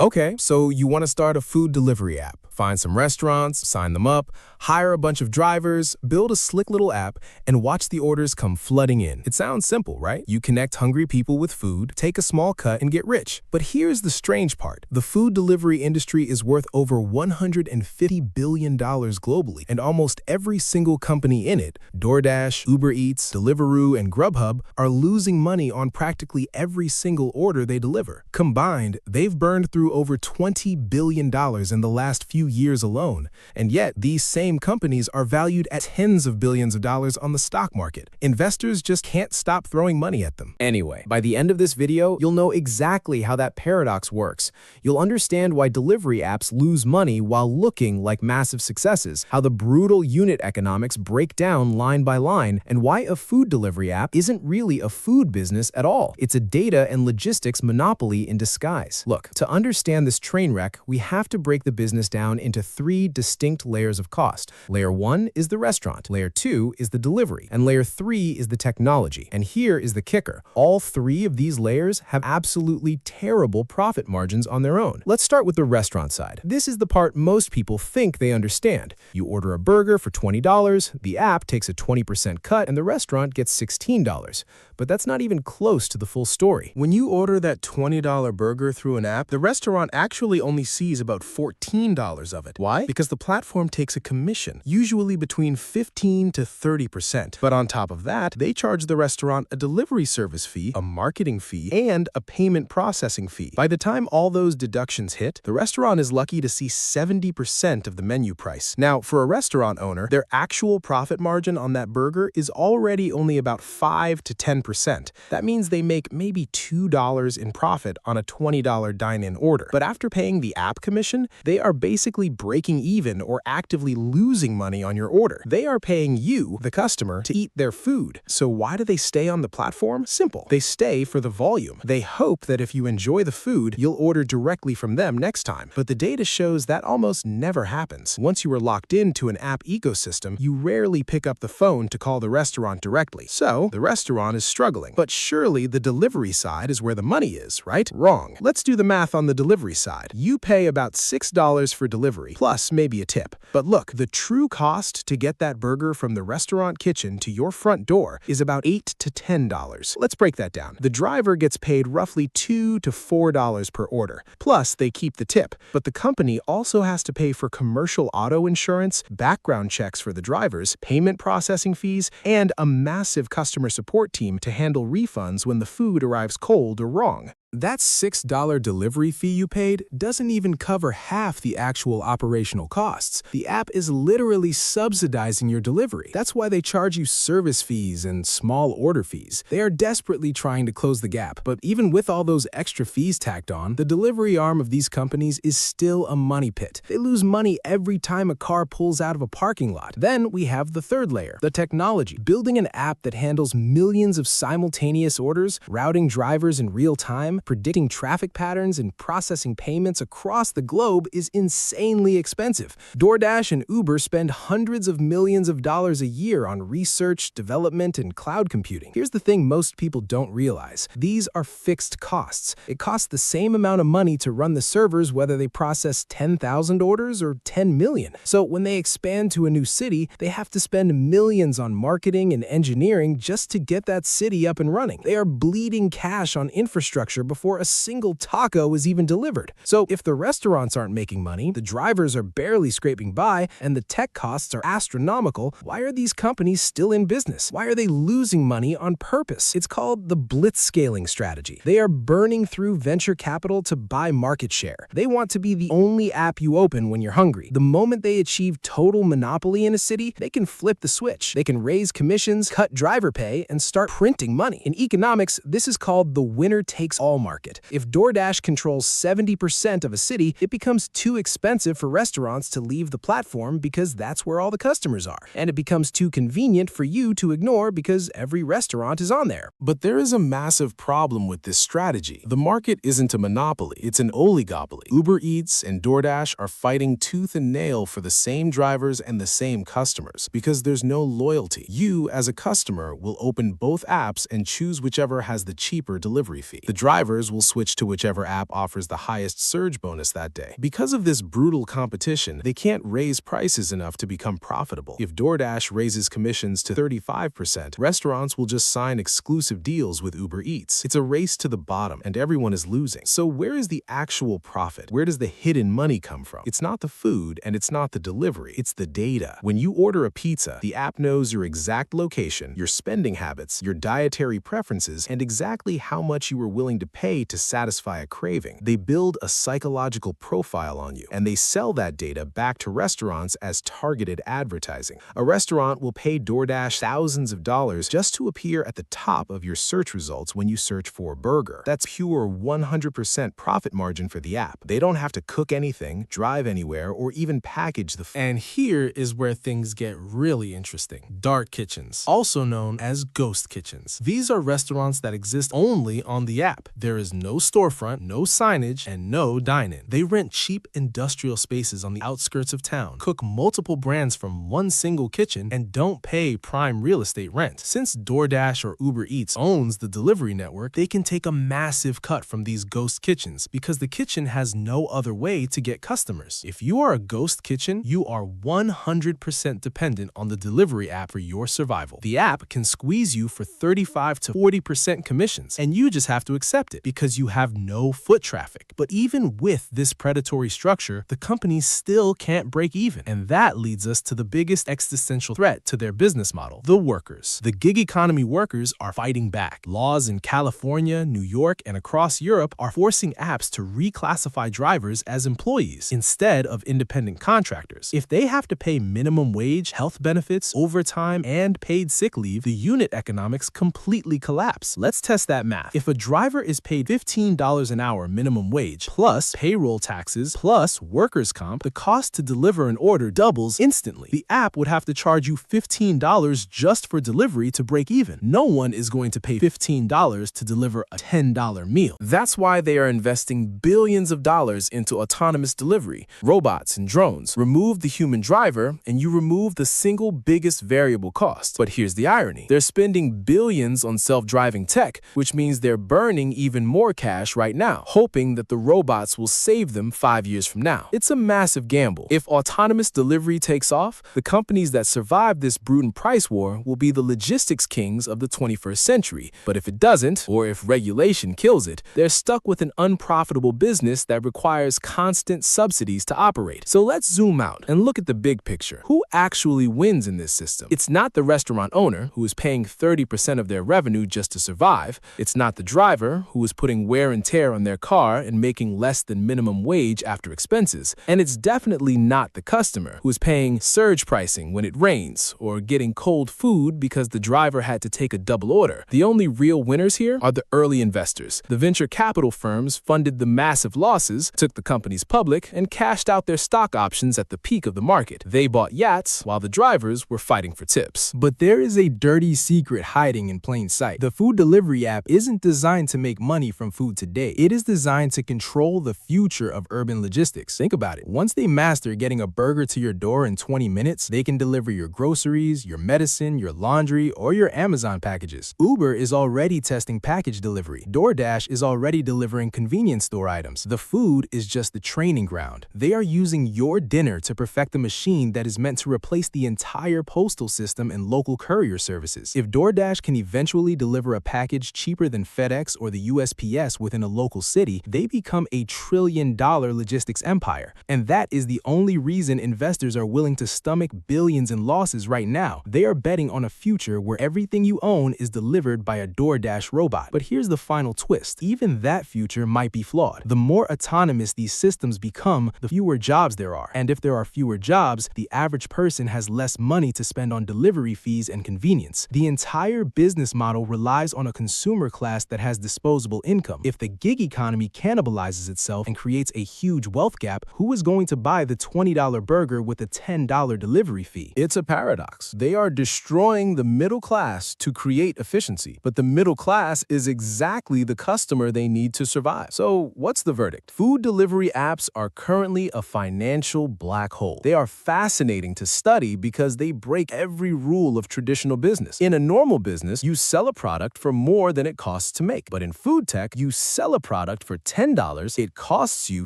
Okay, so you want to start a food delivery app. Find some restaurants, sign them up, hire a bunch of drivers, build a slick little app, and watch the orders come flooding in. It sounds simple, right? You connect hungry people with food, take a small cut, and get rich. But here's the strange part. The food delivery industry is worth over $150 billion globally, and almost every single company in it, DoorDash, Uber Eats, Deliveroo, and Grubhub, are losing money on practically every single order they deliver. Combined, they've burned through over $20 billion in the last few years alone, and yet these same companies are valued at tens of billions of dollars on the stock market. Investors just can't stop throwing money at them. Anyway, by the end of this video, you'll know exactly how that paradox works. You'll understand why delivery apps lose money while looking like massive successes, how the brutal unit economics break down line by line, and why a food delivery app isn't really a food business at all. It's a data and logistics monopoly in disguise. Look, to understand this train wreck, we have to break the business down into three distinct layers of cost. Layer 1 is the restaurant, Layer 2 is the delivery, and Layer 3 is the technology. And here is the kicker. All three of these layers have absolutely terrible profit margins on their own. Let's start with the restaurant side. This is the part most people think they understand. You order a burger for $20, the app takes a 20% cut, and the restaurant gets $16. But that's not even close to the full story. When you order that $20 burger through an app, the restaurant actually only sees about $14 of it. Why? Because the platform takes a commission, usually between 15 to 30%. But on top of that, they charge the restaurant a delivery service fee, a marketing fee, and a payment processing fee. By the time all those deductions hit, the restaurant is lucky to see 70% of the menu price. Now, for a restaurant owner, their actual profit margin on that burger is already only about 5 to 10%. That means they make maybe $2 in profit on a $20 dine-in order. But after paying the app commission, they are basically breaking even or actively losing money on your order. They are paying you, the customer, to eat their food. So why do they stay on the platform? Simple. They stay for the volume. They hope that if you enjoy the food, you'll order directly from them next time. But the data shows that almost never happens. Once you are locked into an app ecosystem, you rarely pick up the phone to call the restaurant directly. So the restaurant is struggling. But surely the delivery side is where the money is, right? Wrong. Let's do the math on the delivery side. You pay about $6 for delivery, plus maybe a tip. But look, the true cost to get that burger from the restaurant kitchen to your front door is about $8 to $10. Let's break that down. The driver gets paid roughly $2 to $4 per order. Plus, they keep the tip. But the company also has to pay for commercial auto insurance, background checks for the drivers, payment processing fees, and a massive customer support team to handle refunds when the food arrives cold or wrong. That $6 delivery fee you paid doesn't even cover half the actual operational costs. The app is literally subsidizing your delivery. That's why they charge you service fees and small order fees. They are desperately trying to close the gap. But even with all those extra fees tacked on, the delivery arm of these companies is still a money pit. They lose money every time a car pulls out of a parking lot. Then we have the third layer, the technology. Building an app that handles millions of simultaneous orders, routing drivers in real time, predicting traffic patterns, and processing payments across the globe is insanely expensive. DoorDash and Uber spend hundreds of millions of dollars a year on research, development, and cloud computing. Here's the thing most people don't realize. These are fixed costs. It costs the same amount of money to run the servers whether they process 10,000 orders or 10 million. So when they expand to a new city, they have to spend millions on marketing and engineering just to get that city up and running. They are bleeding cash on infrastructure before a single taco is even delivered. So if the restaurants aren't making money, the drivers are barely scraping by, and the tech costs are astronomical, why are these companies still in business? Why are they losing money on purpose? It's called the blitzscaling strategy. They are burning through venture capital to buy market share. They want to be the only app you open when you're hungry. The moment they achieve total monopoly in a city, they can flip the switch. They can raise commissions, cut driver pay, and start printing money. In economics, this is called the winner-takes-all market. If DoorDash controls 70% of a city, it becomes too expensive for restaurants to leave the platform because that's where all the customers are. And it becomes too convenient for you to ignore because every restaurant is on there. But there is a massive problem with this strategy. The market isn't a monopoly, it's an oligopoly. Uber Eats and DoorDash are fighting tooth and nail for the same drivers and the same customers because there's no loyalty. You, as a customer, will open both apps and choose whichever has the cheaper delivery fee. The driver drivers will switch to whichever app offers the highest surge bonus that day. Because of this brutal competition, they can't raise prices enough to become profitable. If DoorDash raises commissions to 35%, restaurants will just sign exclusive deals with Uber Eats. It's a race to the bottom, and everyone is losing. So where is the actual profit? Where does the hidden money come from? It's not the food, and it's not the delivery. It's the data. When you order a pizza, the app knows your exact location, your spending habits, your dietary preferences, and exactly how much you are willing to pay to satisfy a craving. They build a psychological profile on you, and they sell that data back to restaurants as targeted advertising. A restaurant will pay DoorDash thousands of dollars just to appear at the top of your search results when you search for a burger. That's pure 100% profit margin for the app. They don't have to cook anything, drive anywhere, or even package the food. And here is where things get really interesting. Dark kitchens, also known as ghost kitchens. These are restaurants that exist only on the app. There is no storefront, no signage, and no dine-in. They rent cheap industrial spaces on the outskirts of town, cook multiple brands from one single kitchen, and don't pay prime real estate rent. Since DoorDash or Uber Eats owns the delivery network, they can take a massive cut from these ghost kitchens because the kitchen has no other way to get customers. If you are a ghost kitchen, you are 100% dependent on the delivery app for your survival. The app can squeeze you for 35 to 40% commissions, and you just have to accept it because you have no foot traffic. But even with this predatory structure, the companies still can't break even. And that leads us to the biggest existential threat to their business model: the workers. The gig economy workers are fighting back. Laws in California, New York, and across Europe are forcing apps to reclassify drivers as employees instead of independent contractors. If they have to pay minimum wage, health benefits, overtime, and paid sick leave, the unit economics completely collapse. Let's test that math. If a driver is paid $15 an hour minimum wage, plus payroll taxes, plus workers' comp, the cost to deliver an order doubles instantly. The app would have to charge you $15 just for delivery to break even. No one is going to pay $15 to deliver a $10 meal. That's why they are investing billions of dollars into autonomous delivery, robots and drones. Remove the human driver, and you remove the single biggest variable cost. But here's the irony. They're spending billions on self-driving tech, which means they're burning even more cash right now, hoping that the robots will save them 5 years from now. It's a massive gamble. If autonomous delivery takes off, the companies that survive this brutal price war will be the logistics kings of the 21st century. But if it doesn't, or if regulation kills it, they're stuck with an unprofitable business that requires constant subsidies to operate. So let's zoom out and look at the big picture. Who actually wins in this system? It's not the restaurant owner, who is paying 30% of their revenue just to survive. It's not the driver, who is putting wear and tear on their car and making less than minimum wage after expenses. And it's definitely not the customer, who is paying surge pricing when it rains, or getting cold food because the driver had to take a double order. The only real winners here are the early investors. The venture capital firms funded the massive losses, took the companies public, and cashed out their stock options at the peak of the market. They bought yachts while the drivers were fighting for tips. But there is a dirty secret hiding in plain sight. The food delivery app isn't designed to make money from food today. It is designed to control the future of urban logistics. Think about it. Once they master getting a burger to your door in 20 minutes, they can deliver your groceries, your medicine, your laundry, or your Amazon packages. Uber is already testing package delivery. DoorDash is already delivering convenience store items. The food is just the training ground. They are using your dinner to perfect the machine that is meant to replace the entire postal system and local courier services. If DoorDash can eventually deliver a package cheaper than FedEx or the USPS within a local city, they become a trillion-dollar logistics empire. And that is the only reason investors are willing to stomach billions in losses right now. They are betting on a future where everything you own is delivered by a DoorDash robot. But here's the final twist. Even that future might be flawed. The more autonomous these systems become, the fewer jobs there are. And if there are fewer jobs, the average person has less money to spend on delivery fees and convenience. The entire business model relies on a consumer class that has disposable income. If the gig economy cannibalizes itself and creates a huge wealth gap, who is going to buy the $20 burger with a $10 delivery fee? It's a paradox. They are destroying the middle class to create efficiency, but the middle class is exactly the customer they need to survive. So what's the verdict? Food delivery apps are currently a financial black hole. They are fascinating to study because they break every rule of traditional business. In a normal business, you sell a product for more than it costs to make. But in food food tech, you sell a product for $10, it costs you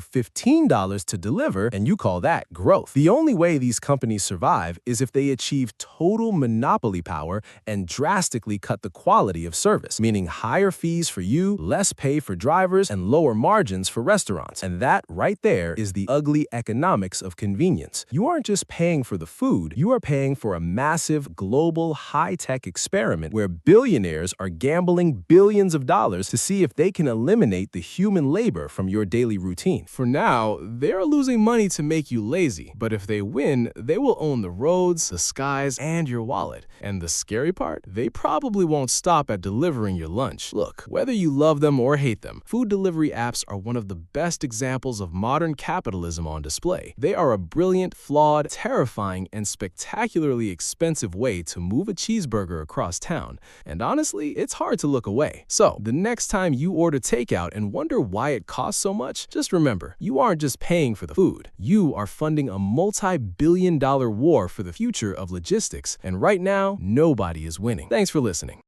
$15 to deliver, and you call that growth. The only way these companies survive is if they achieve total monopoly power and drastically cut the quality of service, meaning higher fees for you, less pay for drivers, and lower margins for restaurants. And that right there is the ugly economics of convenience. You aren't just paying for the food, you are paying for a massive global high-tech experiment where billionaires are gambling billions of dollars to see if they can eliminate the human labor from your daily routine. For now, they're losing money to make you lazy, but if they win, they will own the roads, the skies, and your wallet. And the scary part? They probably won't stop at delivering your lunch. Look, whether you love them or hate them, food delivery apps are one of the best examples of modern capitalism on display. They are a brilliant, flawed, terrifying, and spectacularly expensive way to move a cheeseburger across town. And honestly, it's hard to look away. So, the next time you order takeout and wonder why it costs so much, just remember, you aren't just paying for the food. You are funding a multi-billion-dollar war for the future of logistics, and right now, nobody is winning. Thanks for listening.